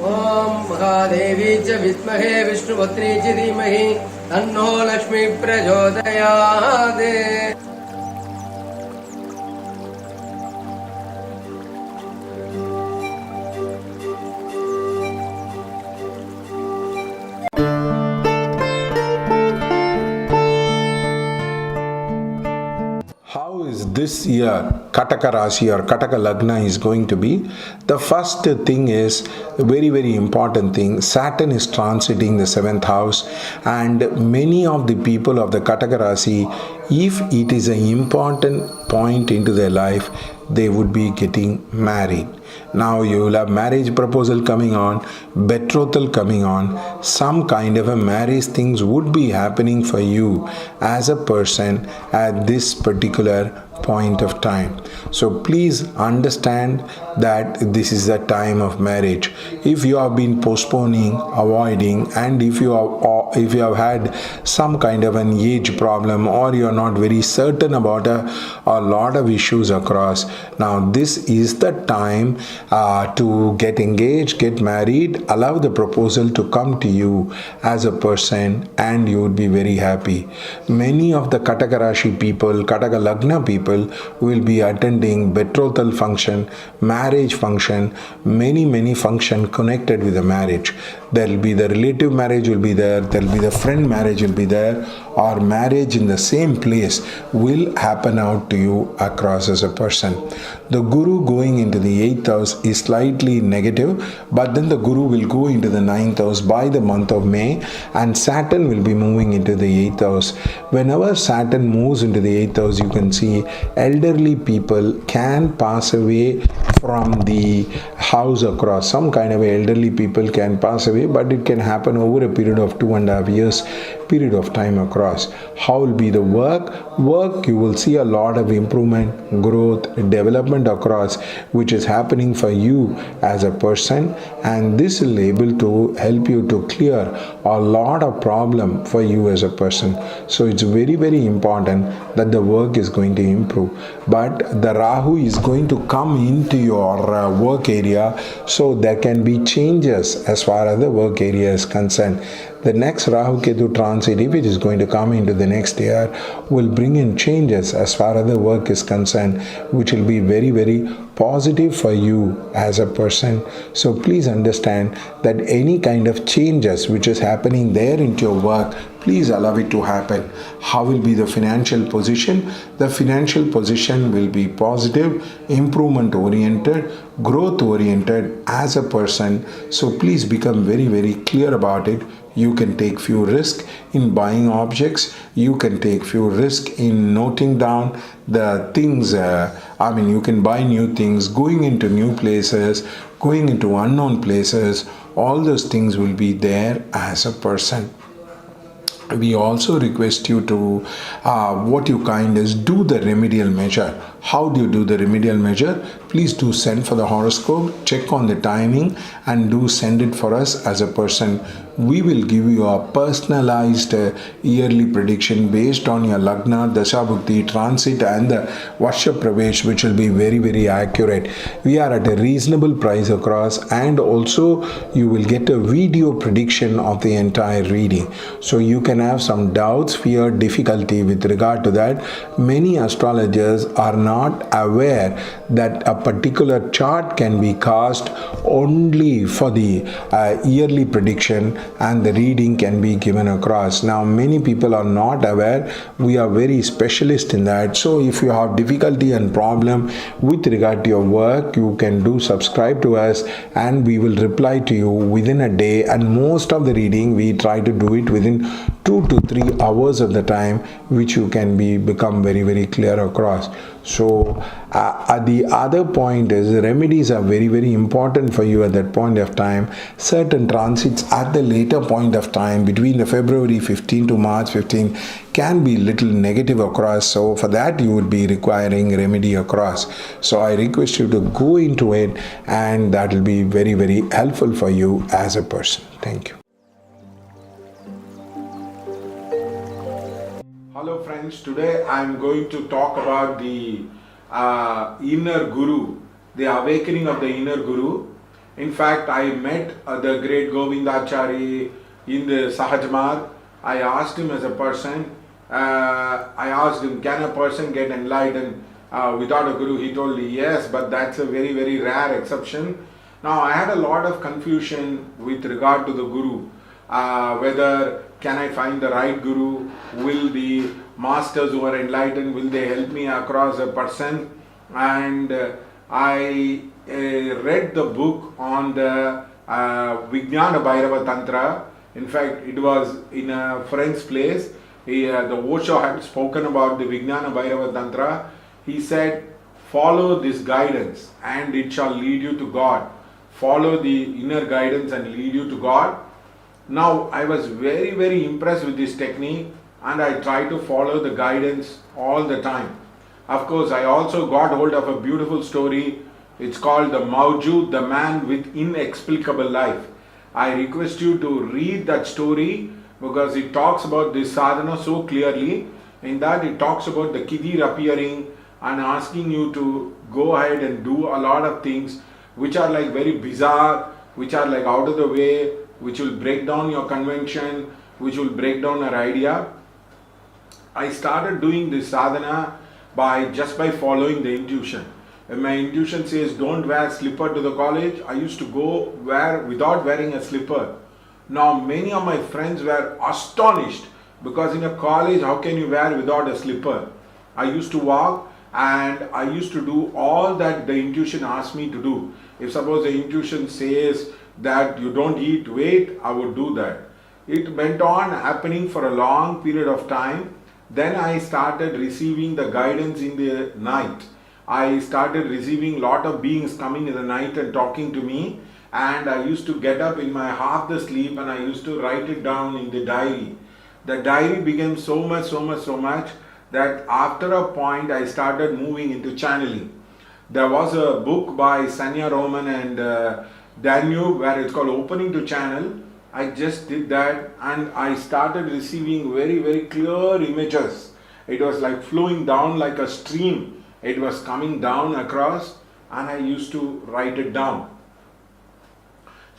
ओम महादेवी च विद्महे विष्णुपत्नी च धीमहि तन्नो लक्ष्मी प्रचोदयात्। How is this year Kataka Rashi or Kataka Lagna is going to be? The first thing is a very, very important thing. Saturn is transiting the 7th house, and many of the people of the Kataka Rashi, if it is an important point into their life, they would be getting married. Now you will have marriage proposal coming on, betrothal coming on, some kind of a marriage things would be happening for you as a person at this particular point of time. So please understand that this is the time of marriage. If you have been postponing, avoiding, and if you have had some kind of an age problem, or you are not very certain about a lot of issues across, now this is the time to get engaged, get married, allow the proposal to come to you as a person, and you would be very happy. Many of the Kataka Rashi people, Kataka Lagna people will be attending betrothal function, marriage function, many function connected with the marriage. There will be the relative marriage will be there, there will be the friend marriage will be there, or marriage in the same place will happen out to you across as a person. The Guru going into the 8th house is slightly negative, but then the Guru will go into the 9th house by the month of May, and Saturn will be moving into the 8th house. Whenever Saturn moves into the 8th house, you can see elderly people can pass away from the house across. Some kind of elderly people can pass away, but it can happen over a period of 2.5 years period of time across. How will be the work? Work, you will see a lot of improvement, growth, development across, which is happening for you as a person, and this will able to help you to clear a lot of problem for you as a person. So it's very important that the work is going to improve, but the Rahu is going to come into your work area, so there can be changes as far as the work area is concerned. The next Rahu Ketu transit, if it is going to come into the next year, will bring in changes as far as the work is concerned, which will be very positive for you as a person. So please understand that any kind of changes which is happening there into your work, please allow it to happen. How will be the financial position? The financial position will be positive, improvement oriented, growth oriented as a person. So please become very clear about it. You can take few risks in buying objects. You can take few risks in noting down the things. You can buy new things, going into new places, going into unknown places. All those things will be there as a person. We also request you to what you kind is do the remedial measure. How do you do the remedial measure? Please do send for the horoscope, check on the timing, and do send it for us as a person. We will give you a personalized yearly prediction based on your Lagna, Dasha Bhukti, Transit, and the Varsha Pravesh, which will be very accurate. We are at a reasonable price across, and also you will get a video prediction of the entire reading. So you can have some doubts, fear, difficulty with regard to that. Many astrologers are not aware that a particular chart can be cast only for the yearly prediction, and the reading can be given across. Now many people are not aware. We are very specialist in that. So if you have difficulty and problem with regard to your work, you can do subscribe to us, and we will reply to you within a day. And most of the reading we try to do it within 2 to 3 hours of the time, which you can become very clear across. So the other point is remedies are very important for you at that point of time. Certain transits at the later point of time between the February 15 to March 15 can be little negative across. So for that you would be requiring remedy across. So I request you to go into it, and that will be very helpful for you as a person. Thank you. Hello friends, today I am going to talk about the inner guru, the awakening of the inner guru. In fact, I met the great Govindachari in the Sahajmarg. I asked him as a person, I asked him, can a person get enlightened without a guru? He told me yes, but that's a very, very rare exception. Now, I had a lot of confusion with regard to the guru. Whether can I find the right guru? Will the masters who are enlightened, will they help me across a person? And I read the book on the Vijnana Bhairava Tantra. In fact, it was in a friend's place. The Osho had spoken about the Vijnana Bhairava Tantra. He said, follow this guidance and it shall lead you to God. Follow the inner guidance and lead you to God. Now, I was very, very impressed with this technique and I tried to follow the guidance all the time. Of course, I also got hold of a beautiful story. It's called The Mawjood, the man with inexplicable life. I request you to read that story because it talks about this sadhana so clearly. In that it talks about the Kidir appearing and asking you to go ahead and do a lot of things which are like very bizarre, which are like out of the way, which will break down your convention, which will break down our idea. I started doing this sadhana by following the intuition. When my intuition says don't wear slipper to the college, I used to go without wearing a slipper. Now many of my friends were astonished because in a college how can you wear without a slipper? I used to walk and I used to do all that the intuition asked me to do. If suppose the intuition says that you don't eat, wait, I would do that. It went on happening for a long period of time. Then I started receiving the guidance in the night. I started receiving lot of beings coming in the night and talking to me, and I used to get up in my half the sleep and I used to write it down in the diary. The diary became so much that after a point I started moving into channeling. There was a book by Sanya Roman and Danube where it's called Opening to Channel. I just did that and I started receiving very, very clear images. It was like flowing down like a stream. It was coming down across and I used to write it down.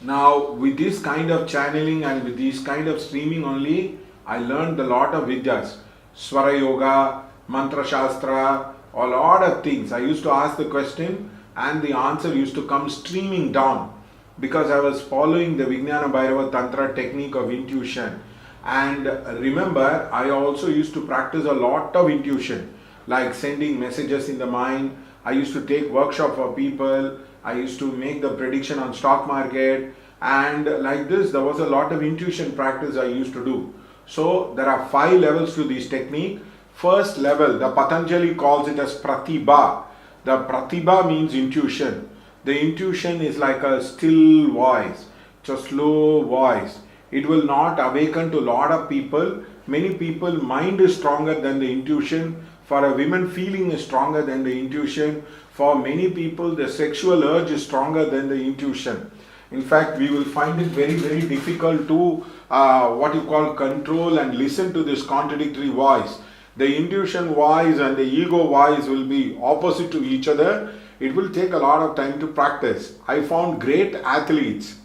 Now with this kind of channeling and with this kind of streaming only, I learned a lot of vidyas. Swara Yoga, Mantram Shastram, a lot of things. I used to ask the question and the answer used to come streaming down because I was following the Vijnana Bhairava Tantra technique of intuition. And remember, I also used to practice a lot of intuition, like sending messages in the mind. I used to take workshop for people. I used to make the prediction on stock market. And like this, there was a lot of intuition practice I used to do. So there are 5 levels to this technique. First level, the Patanjali calls it as Pratibha. The Pratibha means intuition. The intuition is like a still voice. It's a slow voice. It will not awaken to a lot of people. Many people, mind is stronger than the intuition. For a woman, feeling is stronger than the intuition. For many people, the sexual urge is stronger than the intuition. In fact, we will find it very, very difficult to what you call control and listen to this contradictory voice. The intuition voice and the ego voice will be opposite to each other. It will take a lot of time to practice. I found great athletes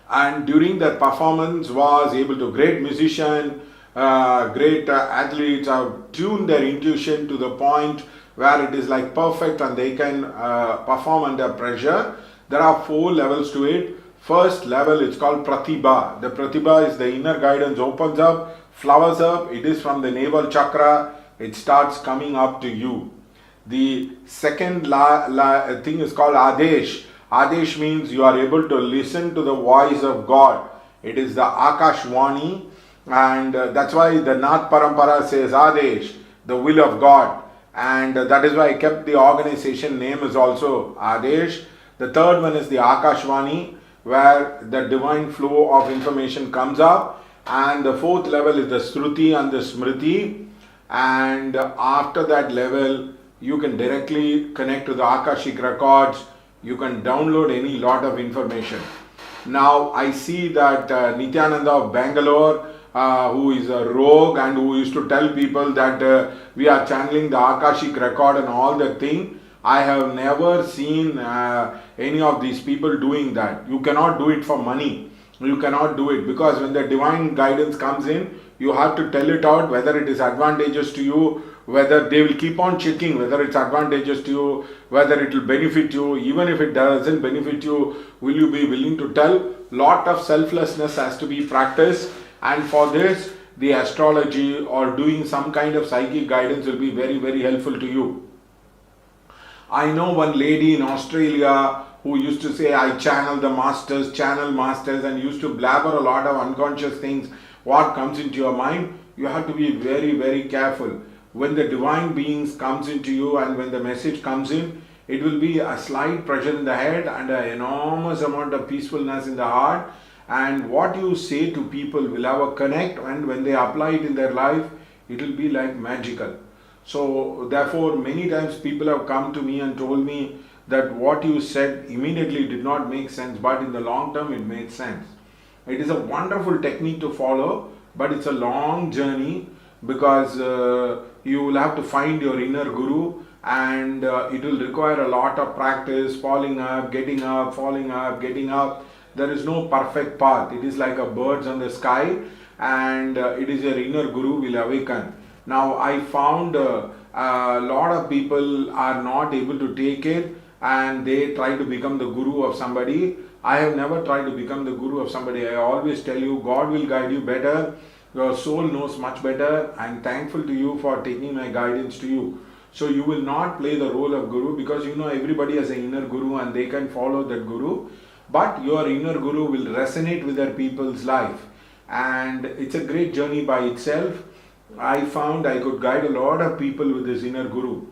and during that performance was able to, great musician, great athletes have tuned their intuition to the point where it is like perfect and they can perform under pressure. There are 4 levels to it. First level is called Pratibha. The Pratibha is the inner guidance opens up, flowers up. It is from the navel chakra. It starts coming up to you. The second thing is called Adesh. Adesh means you are able to listen to the voice of God. It is the Akashvani, and that's why the Nath Parampara says Adesh, the will of God. And that is why I kept the organization name is also Adesh. The third one is the Akashvani, where the divine flow of information comes up. And the 4th level is the Shruti and the Smriti. And after that level, you can directly connect to the Akashic records. You can download any lot of information. Now I see that Nityananda of Bangalore, who is a rogue and who used to tell people that we are channeling the Akashic record and all that thing. I have never seen any of these people doing that. You cannot do it for money. You cannot do it because when the divine guidance comes in, you have to tell it out whether it is advantageous to you, whether they will keep on checking whether it's advantageous to you, whether it will benefit you. Even if it doesn't benefit you, will you be willing to tell? Lot of selflessness has to be practiced, and for this the astrology or doing some kind of psychic guidance will be very, very helpful to you. I know one lady in Australia who used to say, I channel masters, and used to blabber a lot of unconscious things. What comes into your mind, you have to be very, very careful. When the divine beings comes into you and when the message comes in, it will be a slight pressure in the head and an enormous amount of peacefulness in the heart. And what you say to people will have a connect, and when they apply it in their life, it will be like magical. So therefore, many times people have come to me and told me that what you said immediately did not make sense, but in the long term it made sense. It is a wonderful technique to follow, but it's a long journey because you will have to find your inner guru, and it will require a lot of practice, falling up, getting up, falling up, getting up. There is no perfect path. It is like a birds on the sky, and it is your inner guru will awaken. Now I found a lot of people are not able to take it and they try to become the guru of somebody. I have never tried to become the guru of somebody. I always tell you, God will guide you better. Your soul knows much better. I am thankful to you for taking my guidance to you. So you will not play the role of guru because you know everybody has an inner guru and they can follow that guru. But your inner guru will resonate with their people's life. And it's a great journey by itself. I found I could guide a lot of people with this inner guru.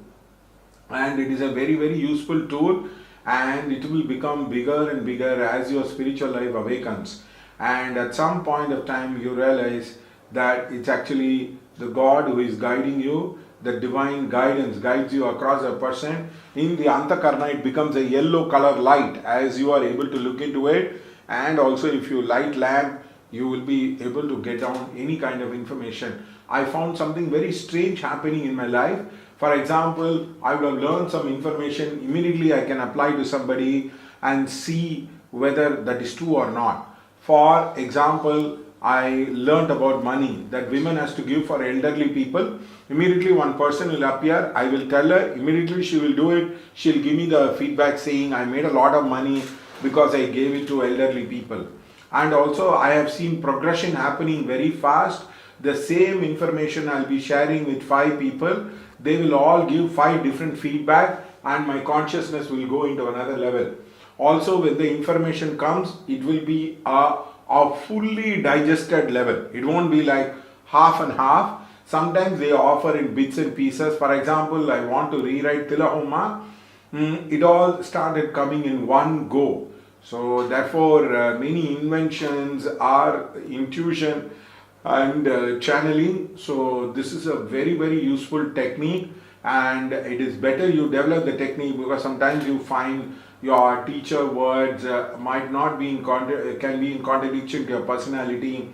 And it is a very, very useful tool, and it will become bigger and bigger as your spiritual life awakens. And at some point of time you realize that it's actually the God who is guiding you. The divine guidance guides you across a person. In the Antakarna it becomes a yellow color light as you are able to look into it, and also if you light lamp you will be able to get down any kind of information. I found something very strange happening in my life. For example, I would have learned some information, immediately I can apply to somebody and see whether that is true or not. For example, I learned about money, that women has to give for elderly people. Immediately one person will appear, I will tell her, immediately she will do it. She'll give me the feedback saying I made a lot of money because I gave it to elderly people. And also I have seen progression happening very fast. The same information I'll be sharing with 5 people. They will all give 5 different feedback and my consciousness will go into another level. Also when the information comes, it will be a fully digested level. It won't be like half and half. Sometimes they offer in bits and pieces. For example, I want to rewrite Tilahoma. It all started coming in one go. So therefore many inventions are intuition and channeling. So this is a very, very useful technique, and it is better you develop the technique because sometimes you find your teacher words might not be can be in contradiction to your personality,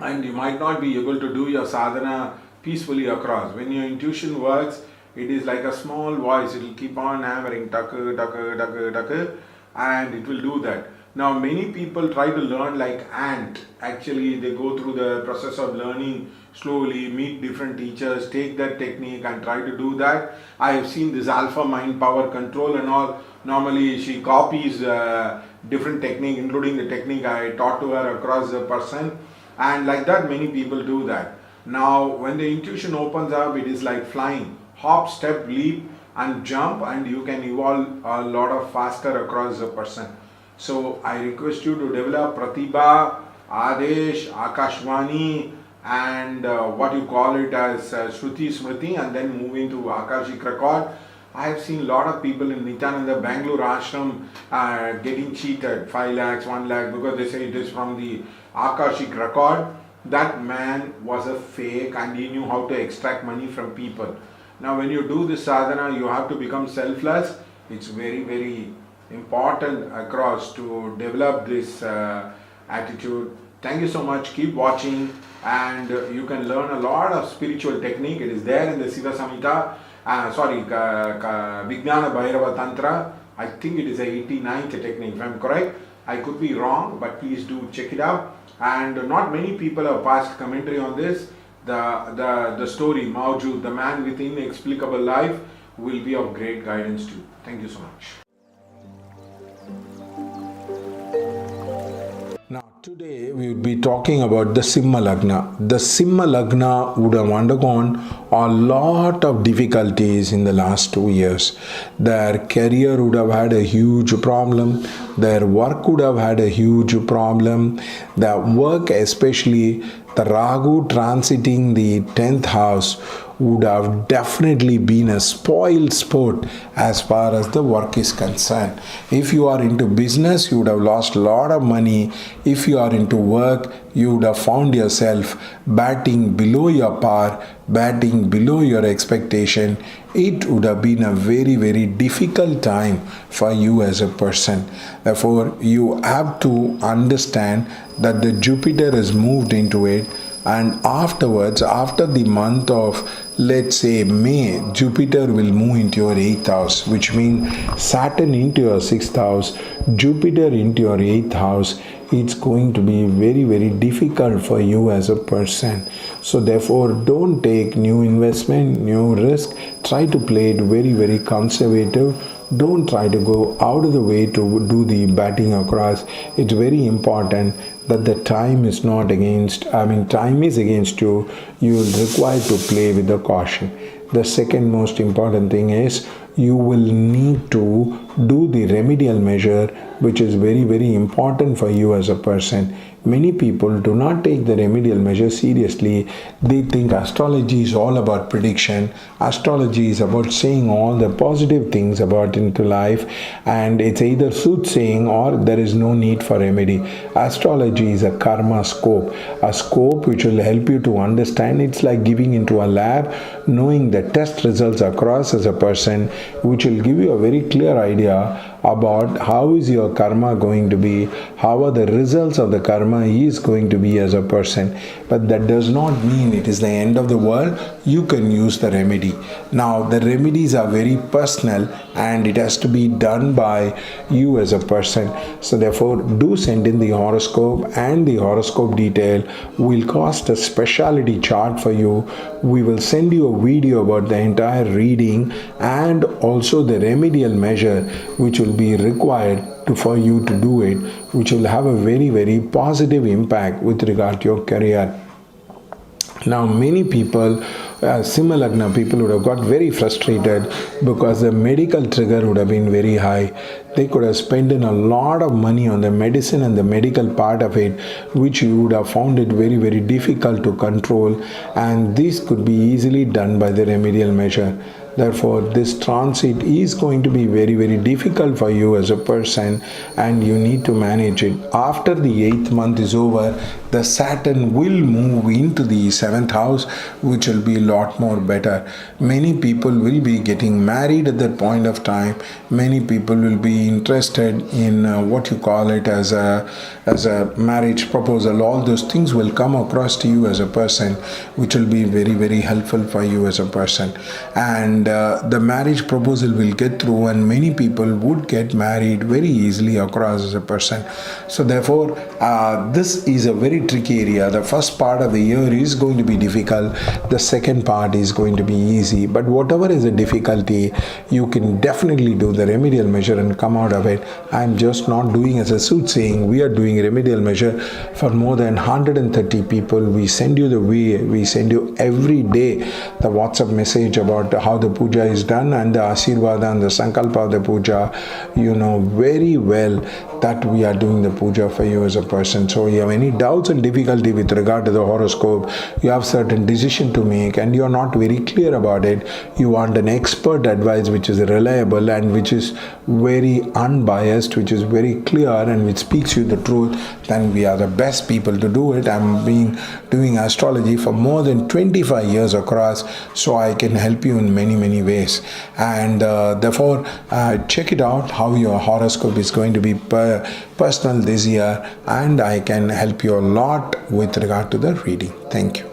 and you might not be able to do your sadhana peacefully across. When your intuition works, it is like a small voice. It will keep on hammering taka taka taka taka, and it will do that. Now many people try to learn like ant. Actually they go through the process of learning slowly, meet different teachers, take that technique and try to do that. I have seen this alpha mind power control and all. Normally she copies different technique, including the technique I taught to her across the person, and like that many people do that. Now when the intuition opens up, it is like flying. Hop, step, leap and jump, and you can evolve a lot of faster across the person. So I request you to develop Pratibha, Adesh, Akashvani, and what you call it as Shruti Smriti, and then move into Akashic record. I have seen a lot of people in Nityananda Bangalore ashram getting cheated 5 lakhs, 1 lakh because they say it is from the Akashic record. That man was a fake and he knew how to extract money from people. Now when you do this sadhana, you have to become selfless. It's very, very important across to develop this attitude. Thank you so much. Keep watching, and you can learn a lot of spiritual technique. It is there in the Siva Samhita, Vijnana Bhairava Tantra. I think it is the 89th technique, if I'm correct. I could be wrong, but please do check it out. And not many people have passed commentary on this. The story, Mauju, the man with inexplicable life, will be of great guidance too. Thank you so much. Now, today we will be talking about the Simha Lagna. The Simha Lagna would have undergone a lot of difficulties in the last 2 years. Their career would have had a huge problem. Their work would have had a huge problem. Their work, especially the Rahu transiting the 10th house, would have definitely been a spoiled sport as far as the work is concerned. If you are into business, you would have lost a lot of money. If you are into work, you would have found yourself batting below your par, batting below your expectation. It would have been a very, very difficult time for you as a person. Therefore, you have to understand that the Jupiter has moved into it, and afterwards, after the month of, let's say, May, Jupiter will move into your 8th house, which means Saturn into your 6th house, Jupiter into your 8th house. It's going to be very, very difficult for you as a person. So therefore, don't take new investment, new risk. Try to play it very, very conservative. Don't try to go out of the way to do the batting across. It's very important that the time is not against, time is against you. You will require to play with the caution. The second most important thing is you will need to do the remedial measure, which is very, very important for you as a person. Many people do not take the remedial measure seriously. They think astrology is all about prediction. Astrology is about saying all the positive things about into life, and it's either soothsaying or there is no need for remedy. Astrology is a karma scope, a scope which will help you to understand. It's like giving into a lab, knowing the test results across as a person, which will give you a very clear idea about how is your karma going to be, how are the results of the karma is going to be as a person. But that does not mean it is the end of the world. You can use the remedy. Now, the remedies are very personal and it has to be done by you as a person. So therefore, do send in the horoscope, and the horoscope detail will cost a specialty chart for you. We will send you a video about the entire reading and also the remedial measure which will be required for you to do it, which will have a very, very positive impact with regard to your career. Now, many people, Simha Lagna people would have got very frustrated because the medical trigger would have been very high. They could have spent in a lot of money on the medicine and the medical part of it, which you would have found it very, very difficult to control, and this could be easily done by the remedial measure. Therefore, this transit is going to be very, very difficult for you as a person, and you need to manage it. After the 8th month is over, the Saturn will move into the 7th house, which will be a lot more better. Many people will be getting married at that point of time. Many people will be interested in what you call it as a marriage proposal. All those things will come across to you as a person, which will be very, very helpful for you as a person. And the marriage proposal will get through, and many people would get married very easily across as a person. So therefore, this is a very tricky area. The first part of the year is going to be difficult. The second part is going to be easy. But whatever is a difficulty, you can definitely do the remedial measure and come out of it. I'm just not doing as a soothsaying. We are doing remedial measure for more than 130 people. We send you we send you every day the WhatsApp message about how the puja is done and the Asirvada and the Sankalpa of the puja. You know very well that we are doing the puja for you as a person. So you have any doubts and difficulty with regard to the horoscope, you have certain decision to make and you are not very clear about it, you want an expert advice which is reliable and which is very unbiased, which is very clear and which speaks you the truth, then we are the best people to do it. I'm doing astrology for more than 25 years across, so I can help you in many ways. And therefore, check it out how your horoscope is going to be personal this year, and I can help you a lot with regard to the reading. Thank you.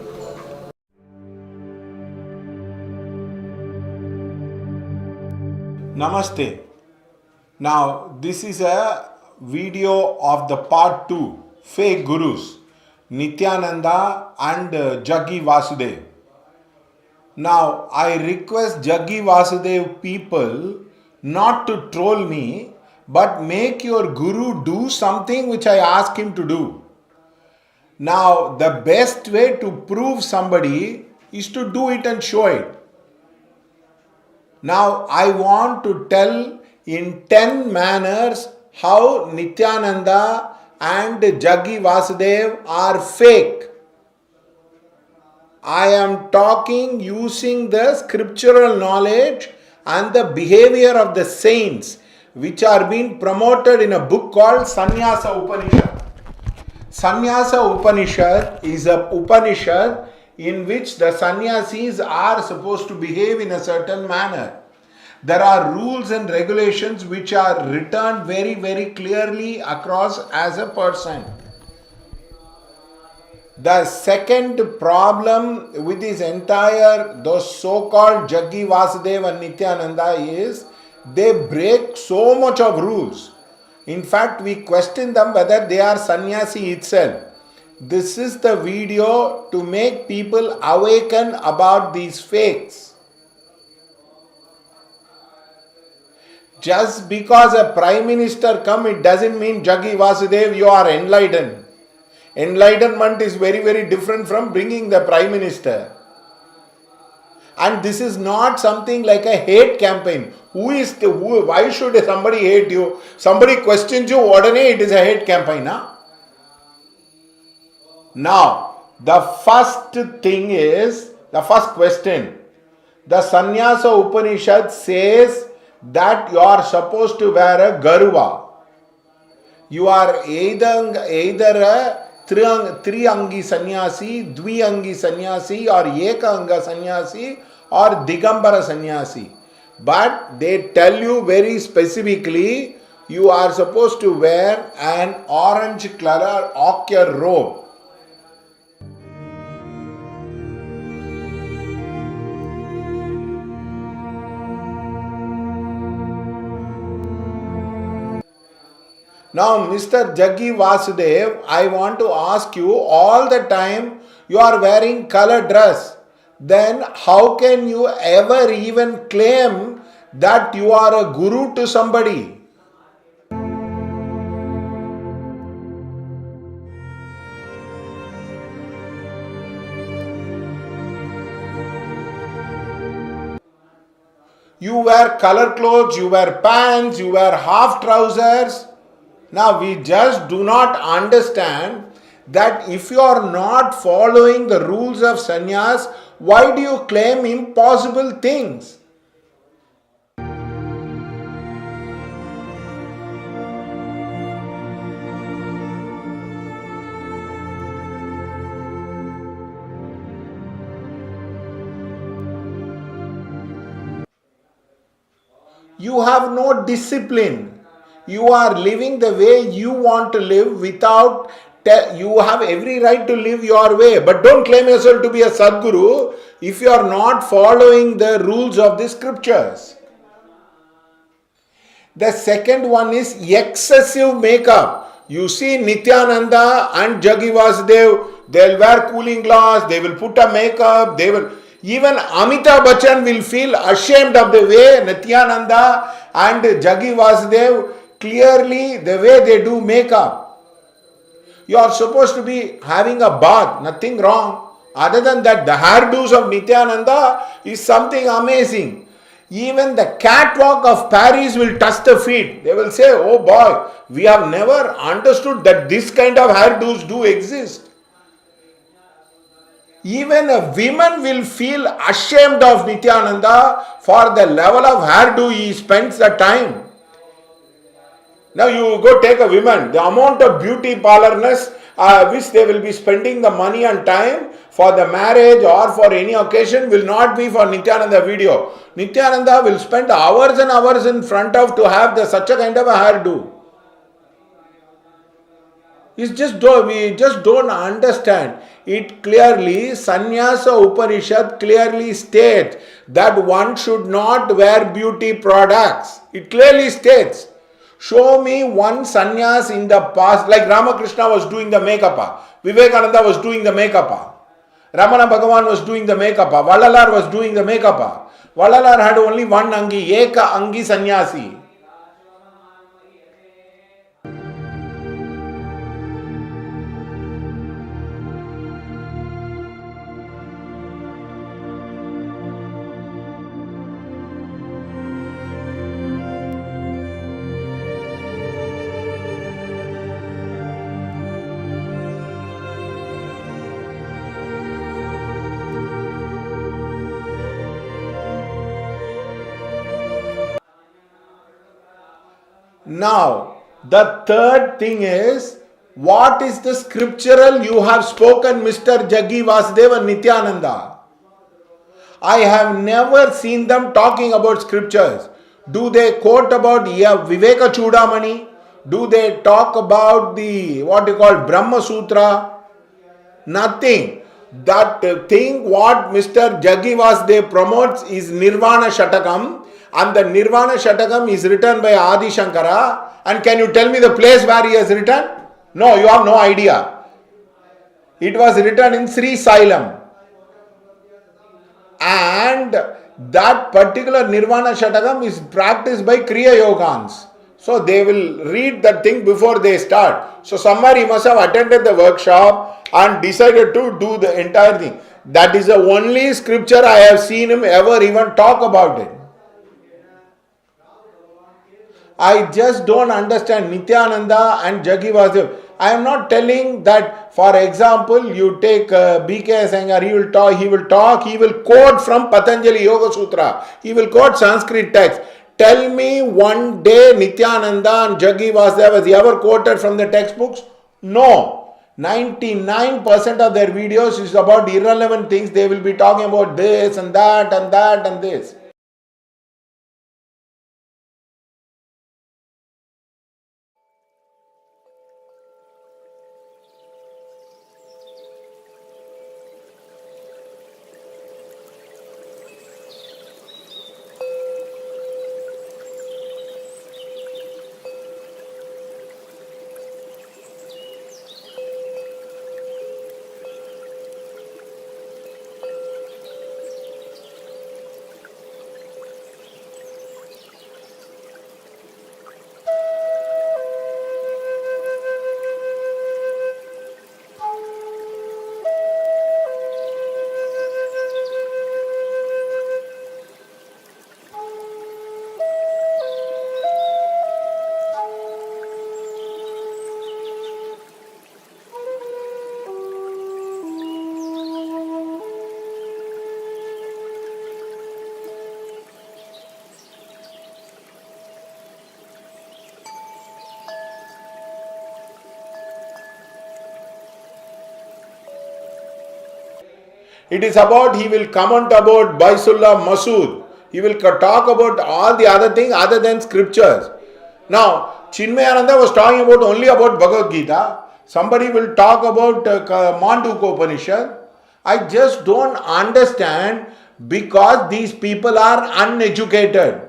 Namaste. Now, this is a video of the part 2, fake gurus, Nityananda and Jaggi Vasudev. Now, I request Jaggi Vasudev people not to troll me, but make your guru do something which I ask him to do. Now, the best way to prove somebody is to do it and show it. Now, I want to tell in 10 manners how Nityananda and Jaggi Vasudev are fake. I am talking using the scriptural knowledge and the behavior of the saints which are being promoted in a book called Sannyasa Upanishad. Sannyasa Upanishad is a Upanishad in which the sannyasis are supposed to behave in a certain manner. There are rules and regulations which are written very, very clearly across as a person. The second problem with this entire, those so-called Jaggi Vasudev and Nityananda is they break so much of rules. In fact, we question them whether they are sannyasi itself. This is the video to make people awaken about these fakes. Just because a prime minister come, it doesn't mean Jaggi Vasudev you are enlightened. Enlightenment is very, very different from bringing the prime minister. And this is not something like a hate campaign. Why should somebody hate you? Somebody questions you, it is a hate campaign. Huh? Now, the first thing is, the first question. The Sannyasa Upanishad says that you are supposed to wear a garuva. You are either a Triangi sannyasi, Dviangi sannyasi, or Ekanga sannyasi, or Digambara sannyasi. But they tell you very specifically, you are supposed to wear an orange color ochre robe. Now, Mr. Jaggi Vasudev, I want to ask you, all the time you are wearing color dress. Then how can you ever even claim that you are a guru to somebody? You wear color clothes, you wear pants, you wear half trousers. Now, we just do not understand that if you are not following the rules of sannyas, why do you claim impossible things? You have no discipline. You are living the way you want to live without, you have every right to live your way. But don't claim yourself to be a Sadguru if you are not following the rules of the scriptures. The second one is excessive makeup. You see Nityananda and Jaggi Vasudev, they'll wear cooling glass, they will put a makeup, even Amitabh Bachchan will feel ashamed of the way Nityananda and Jaggi Vasudev clearly the way they do makeup. You are supposed to be having a bath, nothing wrong. Other than that, the hairdos of Nityananda is something amazing. Even the catwalk of Paris will touch the feet. They will say, oh boy, we have never understood that this kind of hairdos do exist. Even a woman will feel ashamed of Nityananda for the level of hairdo he spends the time. Now you go take a woman, the amount of beauty parlourness which they will be spending the money and time for the marriage or for any occasion will not be for Nityananda video. Nityananda will spend hours and hours in front of to have such a kind of a hairdo. We just don't understand. It clearly, Sannyasa Upanishad clearly states that one should not wear beauty products. It clearly states. Show me one sannyas in the past, like Ramakrishna was doing the makeup, Vivekananda was doing the makeup, Ramana Bhagavan was doing the makeup, Vallalar was doing the makeup. Vallalar had only one Angi, Eka Angi Sannyasi. Now, the third thing is, what is the scriptural you have spoken, Mr. Jaggi Vasudeva Nityananda? I have never seen them talking about scriptures. Do they quote about Viveka Chudamani? Do they talk about the what you call Brahma Sutra? Nothing. That thing what Mr. Jaggi Vasudeva promotes is Nirvana Shatakam, and the Nirvana Shatakam is written by Adi Shankara. And can you tell me the place where he has written? No, you have no idea. It was written in Sri Sailam. And that particular Nirvana Shatakam is practiced by Kriya Yogans. So they will read that thing before they start. So somewhere he must have attended the workshop and decided to do the entire thing. That is the only scripture I have seen him ever even talk about it. I just don't understand Nityananda and Jaggi Vasudeva. I am not telling that, for example, you take B.K. Sengar, he will quote from Patanjali Yoga Sutra, he will quote Sanskrit text. Tell me one day Nityananda and Jaggi Vasudeva has ever quoted from the textbooks? No. 99% of their videos is about irrelevant things. They will be talking about this and that and that and this. It is about, he will comment about Baisullah Masood. He will talk about all the other things other than scriptures. Now, Chinmayananda was talking about only about Bhagavad Gita. Somebody will talk about Mandukya Upanishad. I just don't understand, because these people are uneducated.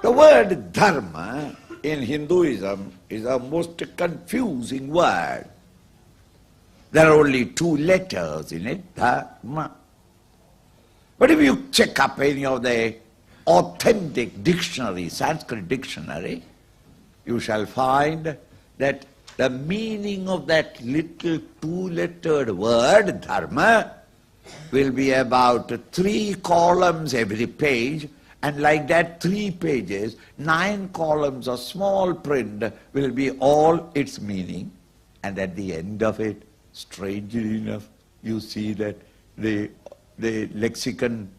The word dharma in Hinduism is a most confusing word. There are only two letters in it, dharma. But if you check up any of the authentic dictionary, Sanskrit dictionary, you shall find that the meaning of that little two-lettered word, dharma, will be about 3 columns every page, and like that 3 pages, 9 columns of small print will be all its meaning. And at the end of it, strangely enough, you see that the lexicon,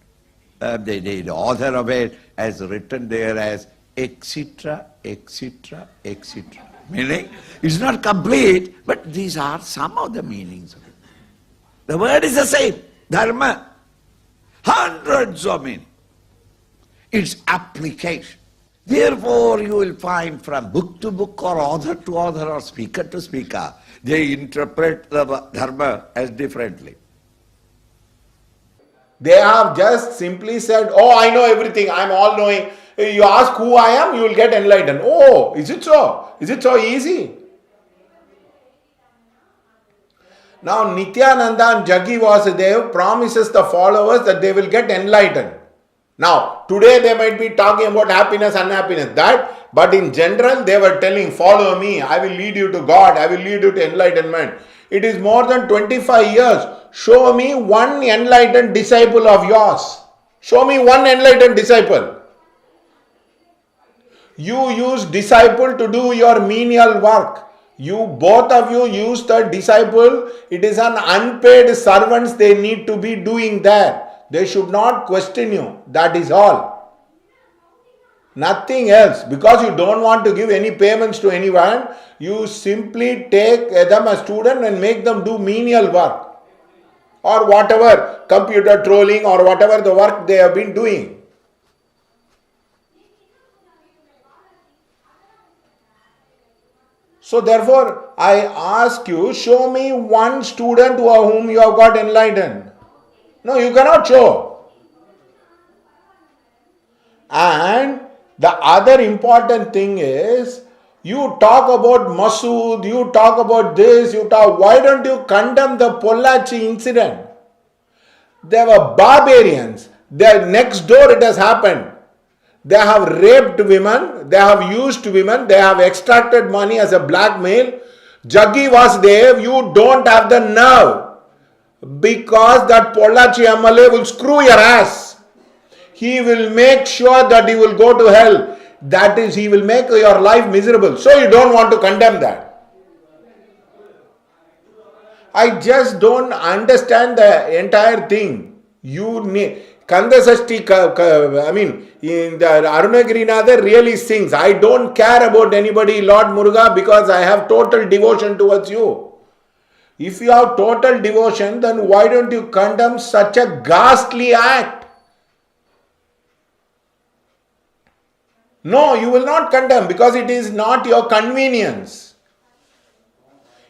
the author of it has written there as etc., etc., etc. Meaning, it's not complete, but these are some of the meanings of it. The word is the same, dharma. Hundreds of meanings. Its application. Therefore, you will find from book to book or author to author or speaker to speaker, they interpret the dharma as differently. They have just simply said, oh, I know everything, I am all knowing. You ask who I am, you will get enlightened. Oh, is it so? Is it so easy? Now Nityananda and Jaggi Vasudev promises the followers that they will get enlightened. Now, today they might be talking about happiness, unhappiness, that, but in general they were telling, follow me, I will lead you to God, I will lead you to enlightenment. It is more than 25 years. Show me one enlightened disciple of yours. Show me one enlightened disciple. You use disciple to do your menial work. You, both of you use the disciple. It is an unpaid servants they need to be doing there. They should not question you. That is all. Nothing else. Because you don't want to give any payments to anyone, you simply take them as student and make them do menial work. Or whatever, computer trolling or whatever the work they have been doing. So therefore, I ask you, show me one student whom you have got enlightened. No, you cannot show. And the other important thing is, you talk about Masood, you talk about this, you talk, why don't you condemn the Pollachi incident? They were barbarians. Next door it has happened. They have raped women, they have used women, they have extracted money as a blackmail. Jaggi Vasudev, you don't have the nerve. Because that Pollachi MLA will screw your ass. He will make sure that you will go to hell. That is, he will make your life miserable. So you don't want to condemn that. I just don't understand the entire thing. You need... Kandasashti, in the Arunagirinathar really sings, I don't care about anybody, Lord Muruga, because I have total devotion towards you. If you have total devotion, then why don't you condemn such a ghastly act? No, you will not condemn because it is not your convenience.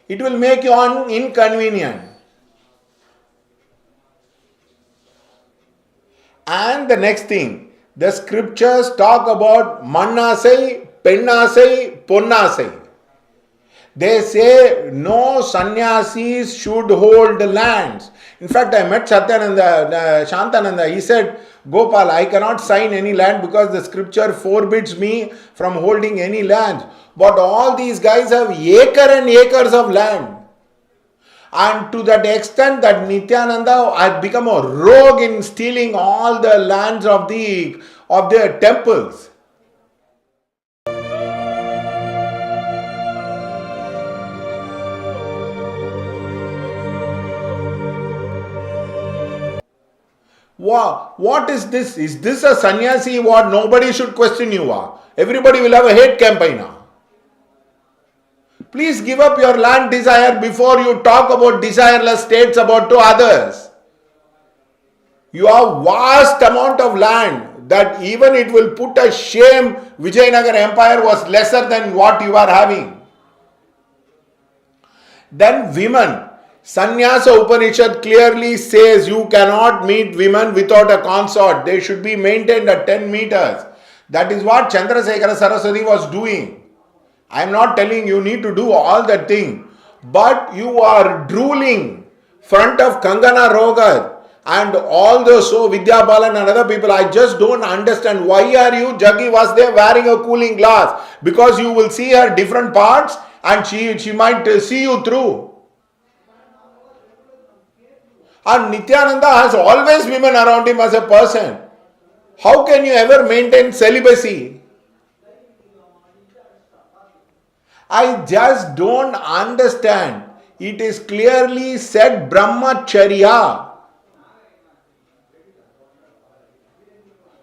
It will make you inconvenient. And the next thing, the scriptures talk about mannasai, pennasai, ponnasai. They say no sannyasis should hold lands. In fact, I met Shantananda. He said, Gopal, I cannot sign any land because the scripture forbids me from holding any land. But all these guys have acre and acres of land. And to that extent that Nityananda had become a rogue in stealing all the lands of their temples. Wow, what is this? Is this a sannyasi? What? Nobody should question you. Everybody will have a hate campaign now. Please give up your land desire before you talk about desireless states about to others. You have vast amount of land that even it will put a shame. Vijayanagar Empire was lesser than what you are having. Then women. Sannyasa Upanishad clearly says you cannot meet women without a consort. They should be maintained at 10 meters. That is what Chandrasekhara Saraswati was doing. I am not telling you need to do all that thing. But you are drooling front of Kangana Rogar and all those Vidya Balan and other people. I just don't understand why are you Jaggi Vasudev wearing a cooling glass? Because you will see her different parts and she might see you through. And Nityananda has always women around him as a person. How can you ever maintain celibacy? I just don't understand. It is clearly said brahmacharya.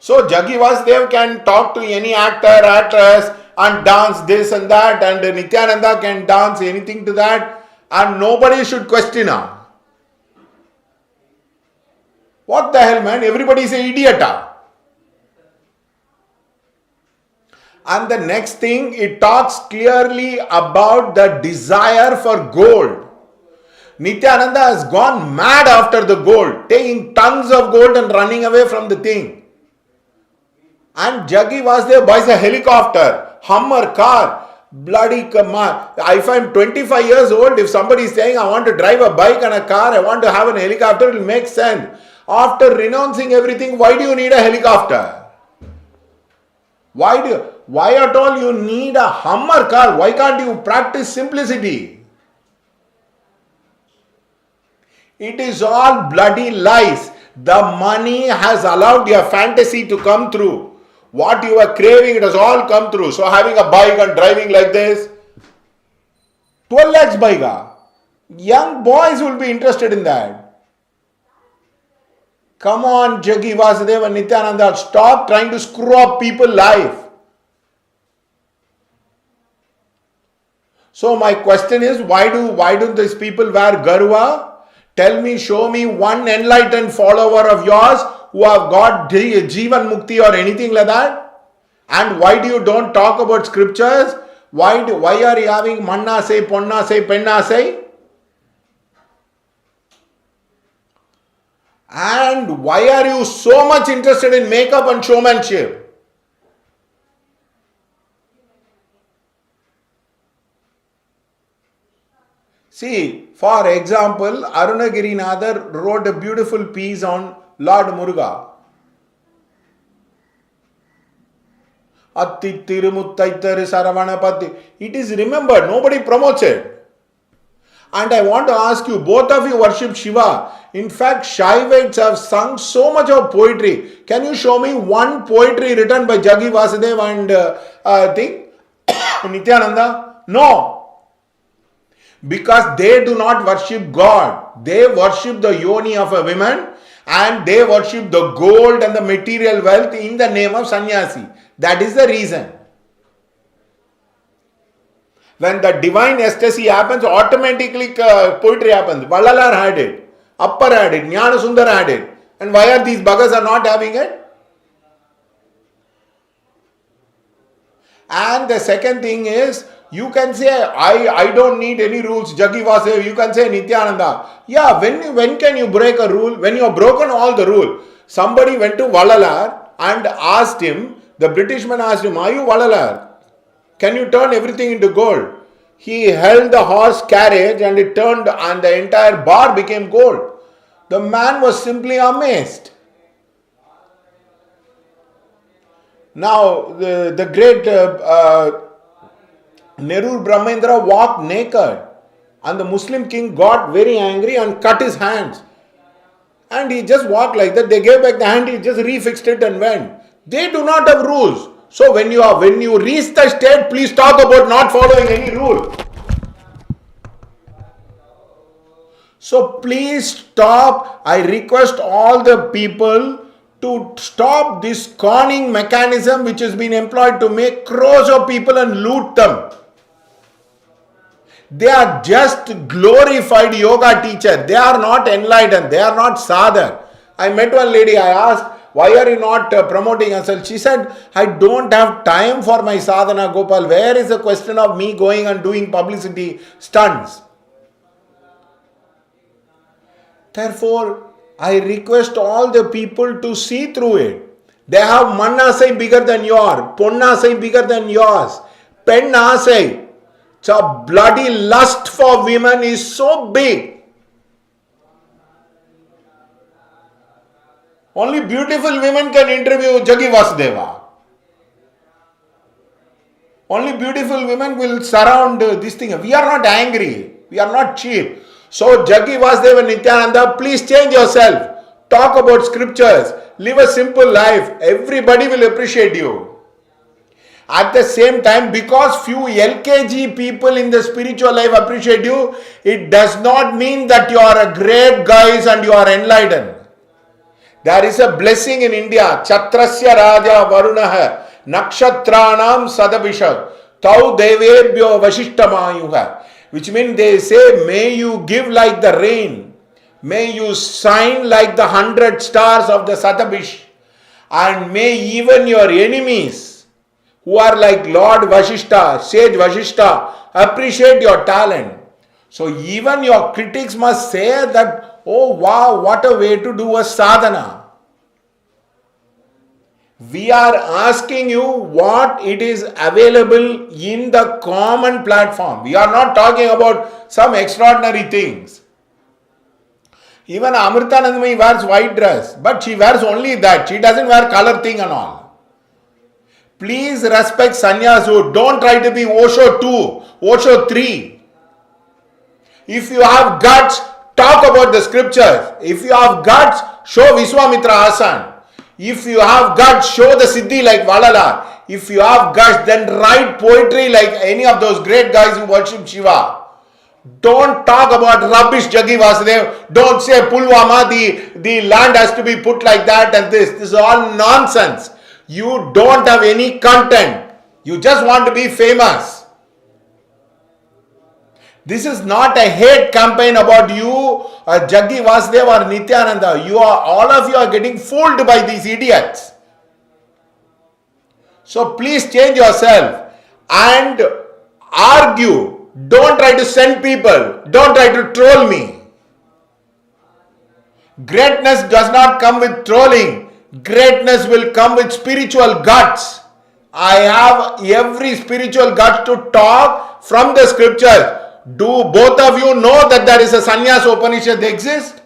So Jaggi Vasudev can talk to any actor, actress, and dance this and that, and Nityananda can dance anything to that, and nobody should question her. What the hell, man? Everybody is an idiot. And the next thing, it talks clearly about the desire for gold. Nityananda has gone mad after the gold, taking tons of gold and running away from the thing. And Jaggi Vasudev buys a helicopter, Hummer car, bloody car. If I'm 25 years old, if somebody is saying I want to drive a bike and a car, I want to have an helicopter, it will make sense. After renouncing everything, why do you need a helicopter? Why at all you need a Hummer car? Why can't you practice simplicity? It is all bloody lies. The money has allowed your fantasy to come true. What you were craving, it has all come true. So having a bike and driving like this, 12 lakhs bike. Young boys will be interested in that. Come on, Jaggi Vasudev and Nityananda, stop trying to screw up people's life. So my question is, why do these people wear garva? Tell me, show me one enlightened follower of yours who have got Jivan Mukti or anything like that. And why do you don't talk about scriptures? Why are you having manna say, ponna say, penna say? And why are you so much interested in makeup and showmanship? See, for example, Arunagirinathar wrote a beautiful piece on Lord Muruga. Atti Tirumuttaitar Saravanapati. It is remembered, nobody promotes it. And I want to ask you, both of you worship Shiva. In fact, Shaivites have sung so much of poetry. Can you show me one poetry written by Jaggi Vasudev and Nityananda? No. Because they do not worship God. They worship the yoni of a woman and they worship the gold and the material wealth in the name of sannyasi. That is the reason. When the divine ecstasy happens, automatically poetry happens. Vallalar had it, Appar had it, Jnana Sundar had it. And why are these buggas are not having it? And the second thing is, you can say, I don't need any rules, Jaggi Vasudev. You can say Nityananda. Yeah, when can you break a rule? When you have broken all the rule. Somebody went to Vallalar and asked him, the Britishman asked him, are you Vallalar? Can you turn everything into gold? He held the horse carriage and it turned and the entire bar became gold. The man was simply amazed. Now, the great Nerur Brahmendra walked naked and the Muslim king got very angry and cut his hands. And he just walked like that. They gave back the hand, he just refixed it and went. They do not have rules. So when you reach the state, please talk about not following any rule. So please stop. I request all the people to stop this conning mechanism which has been employed to make crores of people and loot them. They are just glorified yoga teachers. They are not enlightened. They are not sadhana. I met one lady, I asked, why are you not promoting yourself? She said, I don't have time for my sadhana, Gopal. Where is the question of me going and doing publicity stunts? Therefore, I request all the people to see through it. They have manasai bigger than yours, ponnasai bigger than yours, pennasai. So bloody lust for women is so big. Only beautiful women can interview Jaggi Vasudeva. Only beautiful women will surround this thing. We are not angry. We are not cheap. So Jaggi Vasudeva and Nityananda, please change yourself. Talk about scriptures. Live a simple life. Everybody will appreciate you. At the same time, because few LKG people in the spiritual life appreciate you, it does not mean that you are a great guys and you are enlightened. There is a blessing in India. Chatrasya Raja Varunaha. Nakshatranam Sadabhisha Tau Devebhyo Vashishtamayuha. Which means they say, may you give like the rain, may you shine like the 100 stars of the Satabish, and may even your enemies, who are like Lord Vashishta, Sage Vashishta, appreciate your talent. So even your critics must say that, oh wow, what a way to do a sadhana. We are asking you what it is available in the common platform. We are not talking about some extraordinary things. Even Amritanandamayi wears white dress, but she wears only that. She doesn't wear color thing and all. Please respect Sannyasu. Don't try to be Osho 2, Osho 3. If you have guts, talk about the scriptures. If you have guts, show Vishwamitra Asan. If you have guts, show the Siddhi like Valala. If you have guts, then write poetry like any of those great guys who worship Shiva. Don't talk about rubbish, Jaggi Vasudev. Don't say Pulwama, the land has to be put like that and this. This is all nonsense. You don't have any content. You just want to be famous. This is not a hate campaign about you, Jaggi Vasudev or Nityananda. All of you are getting fooled by these idiots. So please change yourself and argue. Don't try to send people. Don't try to troll me. Greatness does not come with trolling. Greatness will come with spiritual guts. I have every spiritual guts to talk from the scriptures. Do both of you know that there is a Sannyasa Upanishad exist?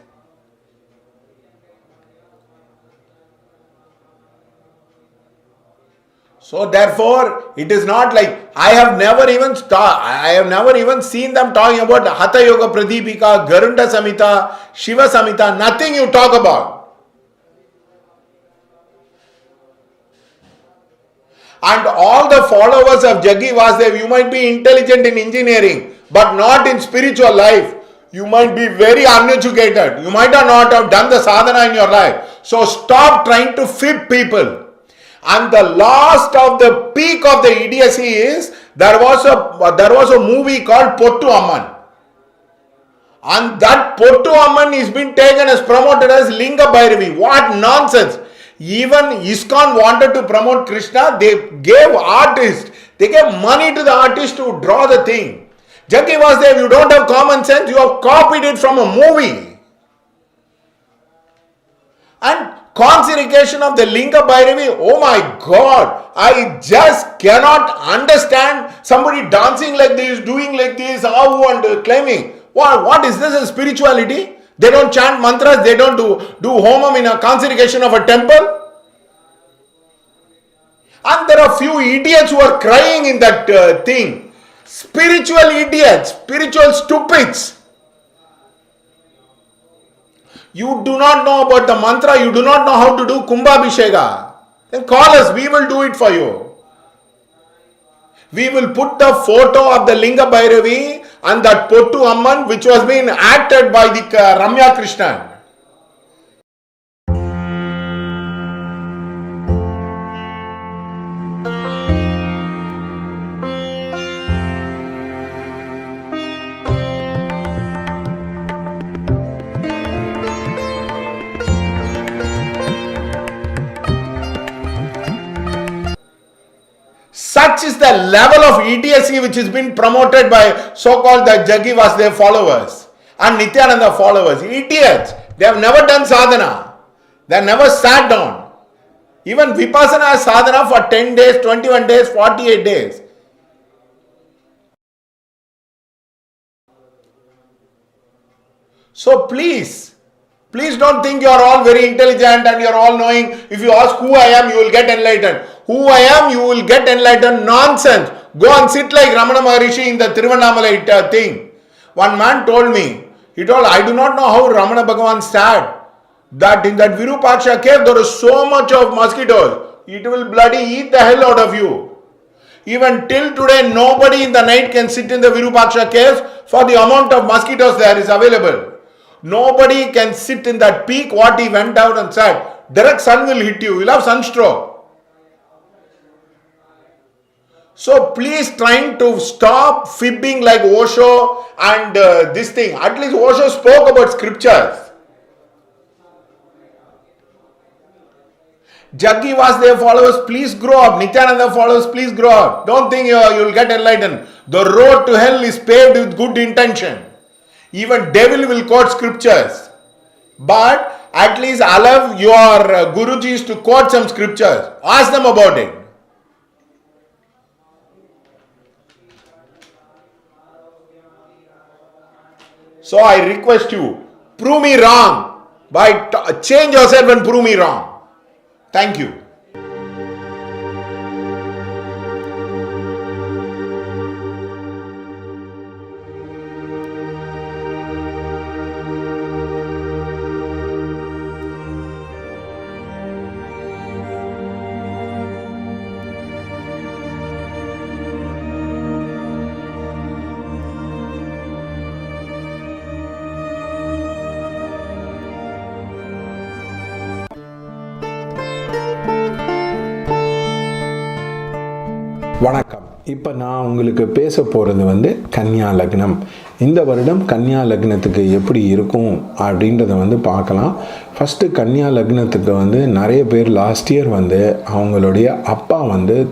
So therefore, it is not like I have never even seen them talking about Hatha Yoga Pradipika, Garunda Samhita, Shiva Samhita, nothing you talk about. And all the followers of Jaggi Vasudev, you might be intelligent in engineering, but not in spiritual life. You might be very uneducated. You might not have done the sadhana in your life. So stop trying to fib people. And the last of the peak of the idiocy is there was a movie called Pottu Amman. And that Pottu Amman is being taken as promoted as Linga Bhairavi. What nonsense! Even ISKCON wanted to promote Krishna. They gave artists, they gave money to the artist to draw the thing. Jaggi Vasudev, you don't have common sense, you have copied it from a movie. And consecration of the Linga Bhairavi, oh my God, I just cannot understand somebody dancing like this, doing like this, how and claiming. What is this, a spirituality? They don't chant mantras, they don't do homam in a consecration of a temple. And there are few idiots who are crying in that thing. Spiritual idiots, spiritual stupids. You do not know about the mantra, you do not know how to do Kumbhabhisheka. Then call us, we will do it for you. We will put the photo of the Linga Bhairavi and that Pottu Amman which was being acted by the Ramya Krishnan. Such is the level of idiocy which has been promoted by so-called the Jaggi Vasudev followers and Nityananda followers. Idiots. They have never done sadhana. They have never sat down. Even Vipassana has sadhana for 10 days, 21 days, 48 days. So please don't think you are all very intelligent and you are all knowing. If you ask who I am, you will get enlightened. Who I am, you will get enlightened. Nonsense. Go and sit like Ramana Maharishi in the Tiruvannamalai thing. One man told me, I do not know how Ramana Bhagavan sat. That in that Virupaksha cave, there is so much of mosquitoes. It will bloody eat the hell out of you. Even till today, nobody in the night can sit in the Virupaksha caves for the amount of mosquitoes there is available. Nobody can sit in that peak what he went out and said. Direct sun will hit you. You will have sunstroke. So please trying to stop fibbing like Osho and this thing. At least Osho spoke about scriptures. Jaggi Vasudev followers, please grow up. Nityananda followers, please grow up. Don't think you'll get enlightened. The road to hell is paved with good intention. Even devil will quote scriptures. But at least allow your Gurujis to quote some scriptures. Ask them about it. So I request you, prove me wrong. Change yourself and prove me wrong. Thank you. வணக்கம். இப்போ நான் உங்களுக்கு பேச போகிறது கன்னியா லக்னம். இந்த வருடம் கன்னியா லக்னத்துக்கு எப்படி இருக்கும் அப்படின்றத பார்க்கலாம். ஃபஸ்ட்டு கன்னியா லக்னத்துக்கு நிறைய பேர் லாஸ்ட் இயர் அவங்களுடைய அப்பா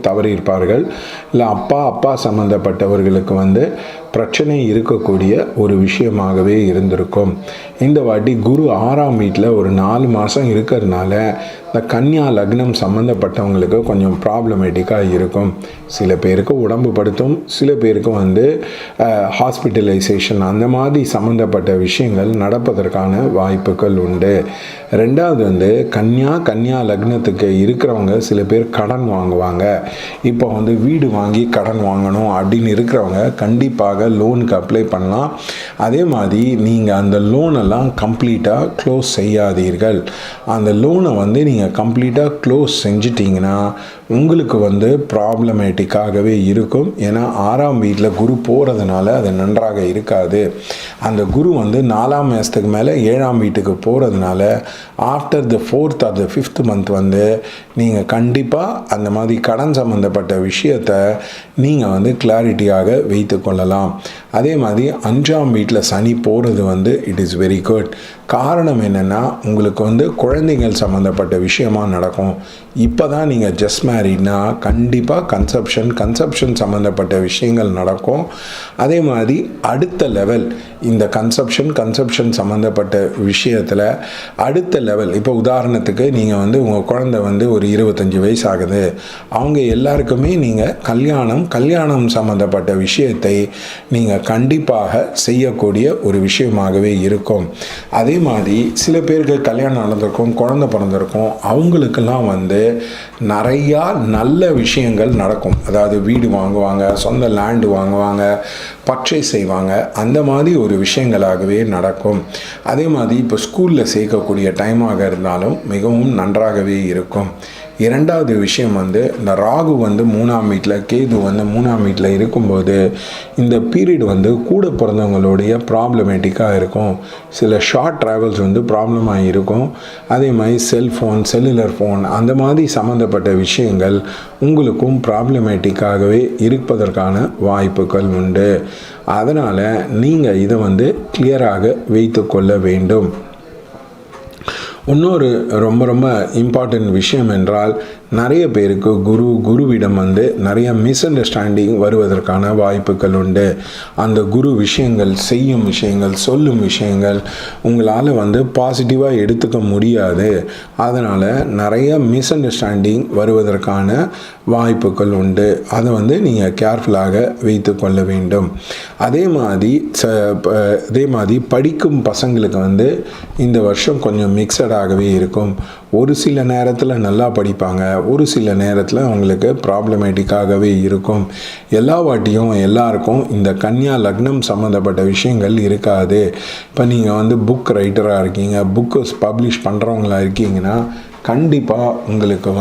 தவறியிருப்பார்கள். இல்லை அப்பா சம்மந்தப்பட்டவர்களுக்கு பிரச்சனை இருக்கக்கூடிய ஒரு விஷயமாகவே இருந்திருக்கும். இந்த வாட்டி குரு 6ஆம் வீட்டில் ஒரு 4 மாதம் இருக்கிறதுனால இந்த கன்னியா லக்னம் சம்மந்தப்பட்டவங்களுக்கு கொஞ்சம் ப்ராப்ளமேட்டிக்காக இருக்கும். சில பேருக்கு உடம்பு படுத்தும், சில பேருக்கு ஹாஸ்பிட்டலைசேஷன் அந்த மாதிரி சம்மந்தப்பட்ட விஷயங்கள் நடப்பதற்கான வாய்ப்புகள் உண்டு. ரெண்டாவது கன்னியா லக்னத்துக்கு இருக்கிறவங்க சில பேர் கடன் வாங்குவாங்க. இப்போ வீடு வாங்கி கடன் வாங்கணும் அப்படின்னு இருக்கிறவங்க கண்டிப்பாக லோனுக்கு அப்ளை பண்ணலாம். அதே மாதிரி நீங்கள் அந்த லோனெல்லாம் கம்ப்ளீட்டாக க்ளோஸ் செய்யாதீர்கள். அந்த லோனை நீங்கள் கம்ப்ளீட்டாக க்ளோஸ் செஞ்சிட்டிங்கன்னா உங்களுக்கு ப்ராப்ளமேட்டிக்காகவே இருக்கும். ஏன்னா 6ஆம் வீட்டில் குரு போகிறதுனால அது நன்றாக இருக்காது. அந்த குரு 4ஆம் மாதத்துக்கு மேலே 7ஆம் வீட்டுக்கு போகிறதுனால after the 4th or the 5th month நீங்கள் கண்டிப்பாக அந்த மாதிரி கடன் சம்மந்தப்பட்ட விஷயத்தை நீங்கள் கிளாரிட்டியாக வைத்து கொள்ளலாம். அதே மாதிரி 5ஆம் வீட்டில் சனி போகிறது இட் இஸ் வெரி குட். காரணம் என்னென்னா உங்களுக்கு குழந்தைகள் சம்மந்தப்பட்ட விஷயமாக நடக்கும். இப்போ தான் நீங்கள் ஜஸ்ட் மேரிட்னா கண்டிப்பாக கன்செப்ஷன் சம்மந்தப்பட்ட விஷயங்கள் நடக்கும். அதே மாதிரி அடுத்த லெவல் இந்த கன்செப்ஷன் சம்மந்தப்பட்ட விஷயத்தில் அடுத்த லெவல், இப்போ உதாரணத்துக்கு நீங்கள் உங்கள் குழந்தை ஒரு 25 வயசு ஆகுது, அவங்க எல்லாருக்குமே நீங்கள் கல்யாணம் சம்மந்தப்பட்ட விஷயத்தை நீங்கள் கண்டிப்பாக செய்யக்கூடிய ஒரு விஷயமாகவே இருக்கும். அதே மாதிரி சில பேருக்கு கல்யாணம் நடந்திருக்கும், குழந்தை பிறந்திருக்கும், அவங்களுக்கெல்லாம் நிறையா நல்ல விஷயங்கள் நடக்கும். அதாவது வீடு வாங்குவாங்க, சொந்த லேண்டு வாங்குவாங்க, பர்ச்சேஸ் செய்வாங்க, அந்த மாதிரி ஒரு விஷயங்களாகவே நடக்கும். அதே மாதிரி இப்போ ஸ்கூலில் சேர்க்கக்கூடிய டைமாக இருந்தாலும் மிகவும் நன்றாகவே இருக்கும். இரண்டாவது விஷயம் இந்த ராகு 3ஆம் வீட்டில், கேது 3ஆம் வீட்டில் இருக்கும்போது இந்த பீரியட் கூட பிறந்தவங்களுடைய ப்ராப்ளமேட்டிக்காக இருக்கும். சில ஷார்ட் ட்ராவல்ஸ் ப்ராப்ளமாக இருக்கும். அதே மாதிரி செல்லுலர் ஃபோன் அந்த மாதிரி சம்மந்தப்பட்ட விஷயங்கள் உங்களுக்கும் ப்ராப்ளமேட்டிக்காகவே இருப்பதற்கான வாய்ப்புகள் உண்டு. அதனால் நீங்கள் இதை கிளியராக வைத்து கொள்ள வேண்டும். இன்னொரு ரொம்ப இம்பார்ட்டன்ட் விஷயம் என்றால், நிறைய பேருக்கு குருவிடம் நிறைய மிஸ் அண்டர்ஸ்டாண்டிங் வருவதற்கான வாய்ப்புகள் உண்டு. அந்த குரு விஷயங்கள், செய்யும் விஷயங்கள், சொல்லும் விஷயங்கள் உங்களால் பாசிட்டிவாக எடுத்துக்க முடியாது. அதனால் நிறைய மிஸ் அண்டர்ஸ்டாண்டிங் வருவதற்கான வாய்ப்புகள் உண்டு. அதை நீங்கள் கேர்ஃபுல்லாக வைத்து கொள்ள வேண்டும். அதே மாதிரி படிக்கும் பசங்களுக்கு இந்த வருஷம் கொஞ்சம் மிக்சடாகவே இருக்கும். ஒரு சில நேரத்தில் நல்லா படிப்பாங்க, ஒரு சில நேரத்தில் அவங்களுக்கு ப்ராப்ளமேட்டிக்காகவே இருக்கும். எல்லா வாட்டியும் எல்லாருக்கும் இந்த கன்னியா லக்னம் சம்மந்தப்பட்ட விஷயங்கள் இருக்காது. இப்போ நீங்கள் புக் ரைட்டராக இருக்கீங்க, புக்கு பப்ளிஷ் பண்ணுறவங்களா இருக்கீங்கன்னா கண்டிப்பாக உங்களுக்கு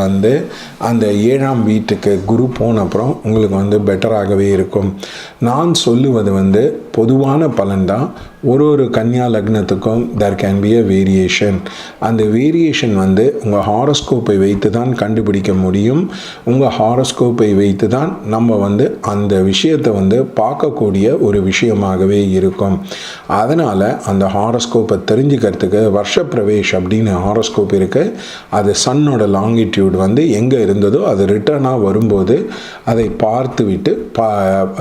அந்த 7ஆம் வீட்டுக்கு குரு போன அப்புறம் உங்களுக்கு பெட்டராகவே இருக்கும். நான் சொல்லுவது பொதுவான பலன்தான். ஒரு கன்னியா லக்னத்துக்கும் there can be a variation. அந்த வேரியேஷன் வந்து உங்கள் ஹாரோஸ்கோப்பை வைத்து தான் கண்டுபிடிக்க முடியும். உங்கள் ஹாரோஸ்கோப்பை வைத்து தான் நம்ம வந்து அந்த விஷயத்தை வந்து பார்க்கக்கூடிய ஒரு விஷயமாகவே இருக்கும். அதனால் அந்த ஹாரோஸ்கோப்பை தெரிஞ்சுக்கிறதுக்கு வருஷ பிரவேஷ் அப்படின்னு ஹாரோஸ்கோப் இருக்குது. அது சன்னோட லாங்கிடியூட் வந்து எங்கே இருந்ததோ அது ரிட்டர்னாக வரும்போது அதை பார்த்து விட்டு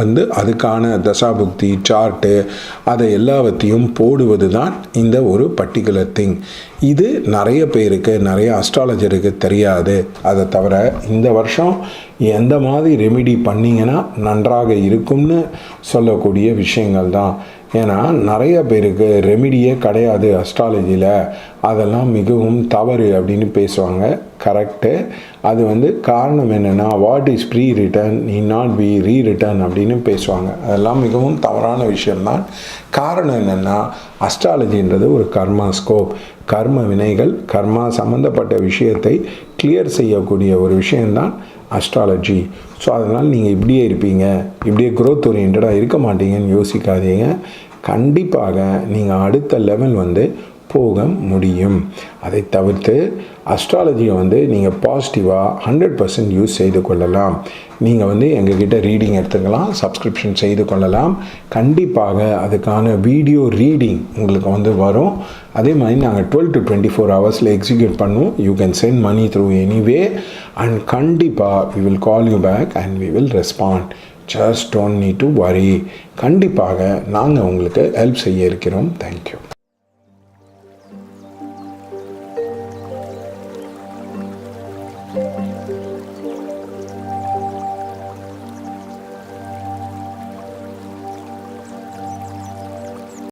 வந்து அதுக்கான தசாபுக்தி சார்ட்டு அதை எல்லாவற்றையும் போடுவது தான் இந்த ஒரு பர்டிகுலர் திங். இது நிறைய பேருக்கு நிறைய அஸ்ட்ராலஜருக்கு தெரியாது. அதை தவிர இந்த வருஷம் எந்த மாதிரி ரெமிடி பண்ணிங்கன்னா நன்றாக இருக்கும்னு சொல்லக்கூடிய விஷயங்கள் தான். ஏன்னா நிறைய பேருக்கு ரெமிடியே கிடையாது அஸ்ட்ராலஜியில், அதெல்லாம் மிகவும் தவறு அப்படின்னு பேசுவாங்க. கரெக்டு. அது வந்து காரணம் என்னென்னா what is pre written need not be rewritten அப்படின்னு பேசுவாங்க. அதெல்லாம் மிகவும் தவறான விஷயம்தான். காரணம் என்னென்னா அஸ்ட்ராலஜின்றது ஒரு கர்மாஸ்கோப். கர்ம வினைகள் கர்மா சம்மந்தப்பட்ட விஷயத்தை கிளியர் செய்யக்கூடிய ஒரு விஷயம்தான் அஸ்ட்ராலஜி. ஸோ அதனால் நீங்கள் இப்படியே இருப்பீங்க, இப்படியே க்ரோத் ஓரியன்டாக இருக்க மாட்டீங்கன்னு யோசிக்காதீங்க. கண்டிப்பாக நீங்கள் அடுத்த லெவல் வந்து போக முடியும். அதை தவிர்த்து அஸ்ட்ராலஜியை வந்து நீங்கள் பாசிட்டிவாக 100% யூஸ் செய்து கொள்ளலாம். நீங்கள் வந்து எங்ககிட்ட ரீடிங் எடுத்துக்கலாம், சப்ஸ்கிரிப்ஷன் செய்து கொள்ளலாம். கண்டிப்பாக அதுக்கான வீடியோ ரீடிங் உங்களுக்கு வந்து வரும். அதே மாதிரி நாங்கள் 12 to 24 ஹவர்ஸில் எக்ஸிக்யூட் பண்ணுவோம். You can send money through anyway and கண்டிப்பாக we will call you back and we will respond. Just don't need to worry. கண்டிப்பாக நாங்கள் உங்களுக்கு ஹெல்ப் செய்ய இருக்கிறோம். தேங்க்யூ.